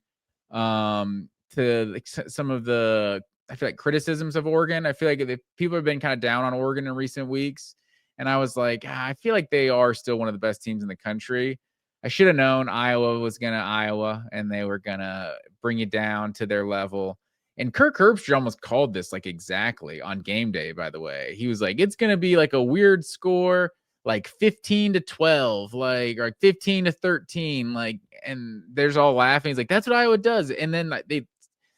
to like some of the, I feel like, criticisms of Oregon. I feel like people have been kind of down on Oregon in recent weeks. And I was like, I feel like they are still one of the best teams in the country. I should have known Iowa was going to Iowa and they were going to bring it down to their level. And Kirk Herbstreit almost called this like exactly on game day, by the way. He was like, it's going to be like a weird score, like 15-12, like, or 15-13, like, and there's all laughing. He's like, that's what Iowa does. And then they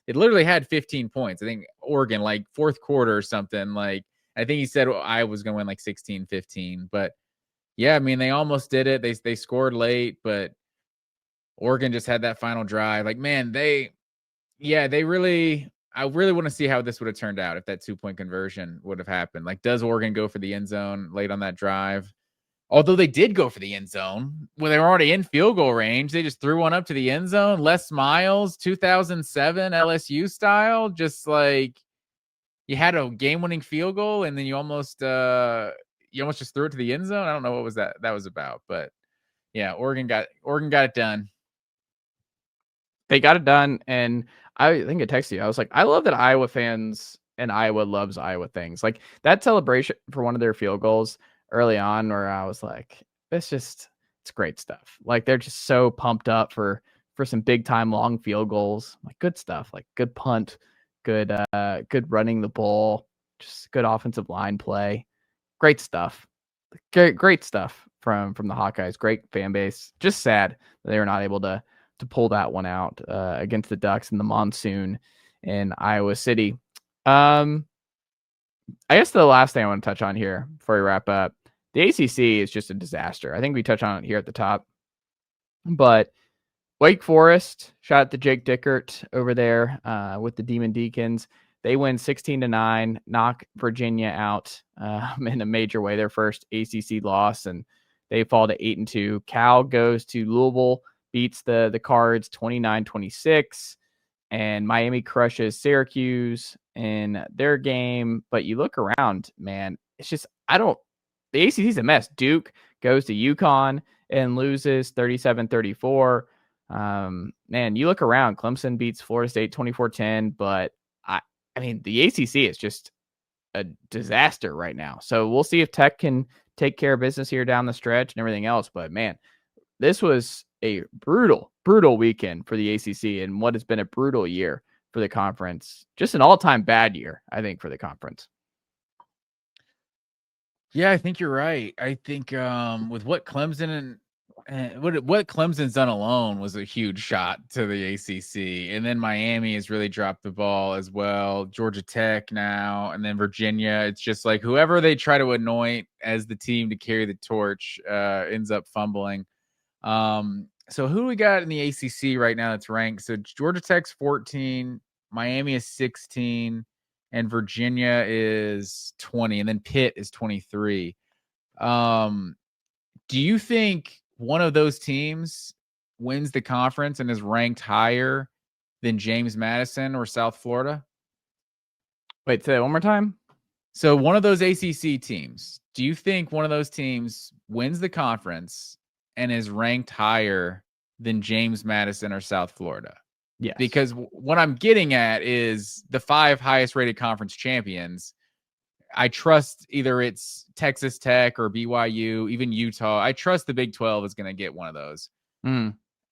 literally had 15 points. I think Oregon, like fourth quarter or something. Like, I think he said Iowa was going to win like 16-15, but yeah, I mean, they almost did it. They scored late, but Oregon just had that final drive. Like, man, I really want to see how this would have turned out if that 2-point conversion would have happened. Like, does Oregon go for the end zone late on that drive? Although they did go for the end zone when they were already in field goal range, they just threw one up to the end zone. Les Miles, 2007 LSU style, just like you had a game-winning field goal and then you almost just threw it to the end zone. I don't know what that was about, but yeah, Oregon got it done. They got it done, and I think I texted you. I was like, I love that Iowa fans and Iowa loves Iowa things. Like that celebration for one of their field goals early on, where I was like, it's great stuff. Like they're just so pumped up for some big time long field goals. Like good stuff, like good punt, good running the ball, just good offensive line play. Great stuff. Great stuff from the Hawkeyes. Great fan base. Just sad that they were not able to pull that one out against the Ducks in the monsoon in Iowa City. I guess the last thing I want to touch on here before we wrap up, the ACC is just a disaster. I think we touch on it here at the top, but Wake Forest, shout out to Jake Dickert over there with the Demon Deacons. They win 16-9, knock Virginia out in a major way, their first ACC loss, and they fall to 8-2. Cal goes to Louisville, beats the Cards 29-26, and Miami crushes Syracuse in their game. But you look around, man, it's just the ACC is a mess. Duke goes to UConn and loses 37-34. Man, you look around, Clemson beats Florida State 24-10, but I mean, the ACC is just a disaster right now. So we'll see if Tech can take care of business here down the stretch and everything else. But man, this was a brutal weekend for the ACC and what has been a brutal year for the conference. Just an all-time bad year, I think, for the conference. Yeah, I think you're right. I think with what Clemson what Clemson's done alone was a huge shot to the ACC. And then Miami has really dropped the ball as well. Georgia Tech now, and then Virginia. It's just like whoever they try to anoint as the team to carry the torch ends up fumbling. So who do we got in the ACC right now that's ranked? So Georgia Tech's 14, Miami is 16, and Virginia is 20, and then Pitt is 23. Do you think one of those teams wins the conference and is ranked higher than James Madison or South Florida? Wait, say that one more time. So one of those ACC teams, do you think one of those teams wins the conference and is ranked higher than James Madison or South Florida? Yes. Because what I'm getting at is the 5 highest rated conference champions. I trust either it's Texas Tech or BYU, even Utah. I trust the Big 12 is going to get one of those.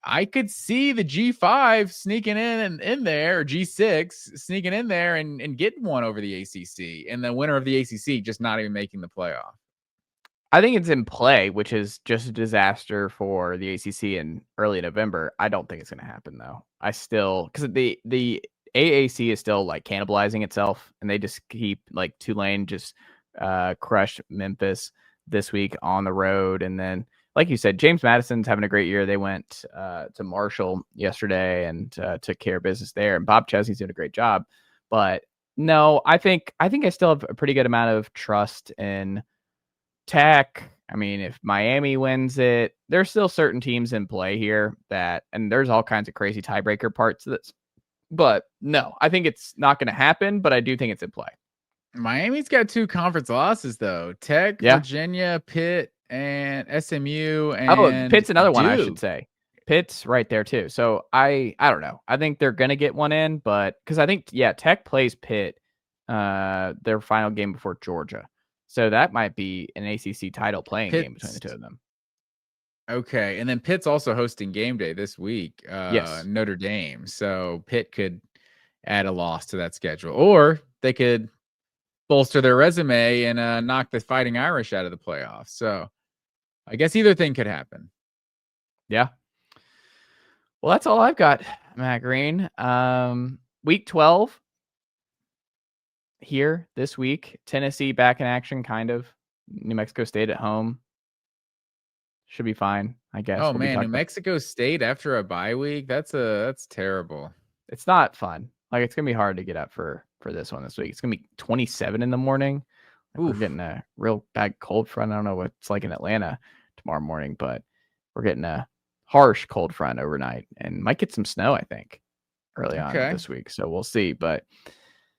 I could see the G5 sneaking in there, or G6 sneaking in there and getting one over the ACC, and the winner of the ACC just not even making the playoff. I think it's in play, which is just a disaster for the ACC in early November. I don't think it's going to happen though. I still, because the AAC is still like cannibalizing itself, and they just keep like Tulane just crushed Memphis this week on the road, and then like you said, James Madison's having a great year. They went to Marshall yesterday and took care of business there, and Bob Chesney's doing a great job. But no, I think I still have a pretty good amount of trust in Tech. I mean, if Miami wins it, there's still certain teams in play here and there's all kinds of crazy tiebreaker parts of this. But no, I think it's not going to happen, but I do think it's in play. Miami's got 2 conference losses though. Tech, Virginia, Pitt, and SMU. And Pitt's another one, I Duke. should say. Pitt's right there too. So I don't know. I think they're going to get one in, but because I think, Tech plays Pitt their final game before Georgia. So that might be an ACC title playing game between the two of them. Okay. And then Pitt's also hosting game day this week, Yes. Notre Dame. So Pitt could add a loss to that schedule, or they could bolster their resume and knock the Fighting Irish out of the playoffs. So I guess either thing could happen. Yeah. Well, that's all I've got, Matt Green. Week 12 here this week. Tennessee back in action, kind of. New Mexico State at home. Should be fine, I guess. Oh man, New Mexico State after a bye week. That's terrible. It's not fun. Like, it's gonna be hard to get up for this one this week. It's gonna be 27 in the morning. Like, we're getting a real bad cold front. I don't know what it's like in Atlanta tomorrow morning, but we're getting a harsh cold front overnight and might get some snow, I think, early on this week. So we'll see. But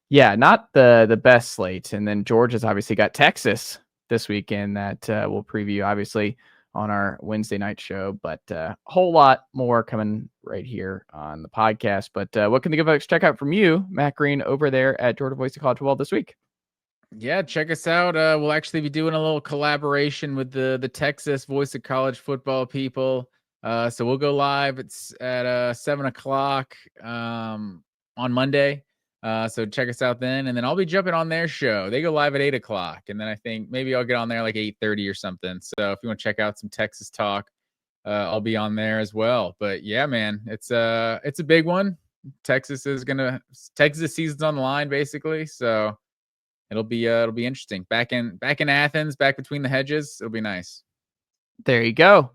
yeah, not the best slate. And then Georgia's obviously got Texas this weekend that we'll preview, obviously, on our Wednesday night show. But a whole lot more coming right here on the podcast. But what can the good folks check out from you, Matt Green, over there at Georgia Voice of College Football this week? Yeah, check us out. We'll actually be doing a little collaboration with the Texas Voice of College Football people. So we'll go live. It's at 7:00 on Monday. So check us out then. And then I'll be jumping on their show. They go live at 8:00. And then I think maybe I'll get on there like 8:30 or something. So if you want to check out some Texas talk, I'll be on there as well. But yeah, man, it's a big one. Texas season's on the line basically. So it'll be interesting. Back in Athens, back between the hedges. It'll be nice. There you go.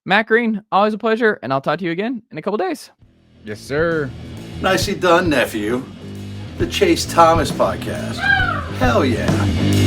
Matt Green, always a pleasure, and I'll talk to you again in a couple days. Yes, sir. Nicely done, nephew. The Chase Thomas Podcast. Hell yeah.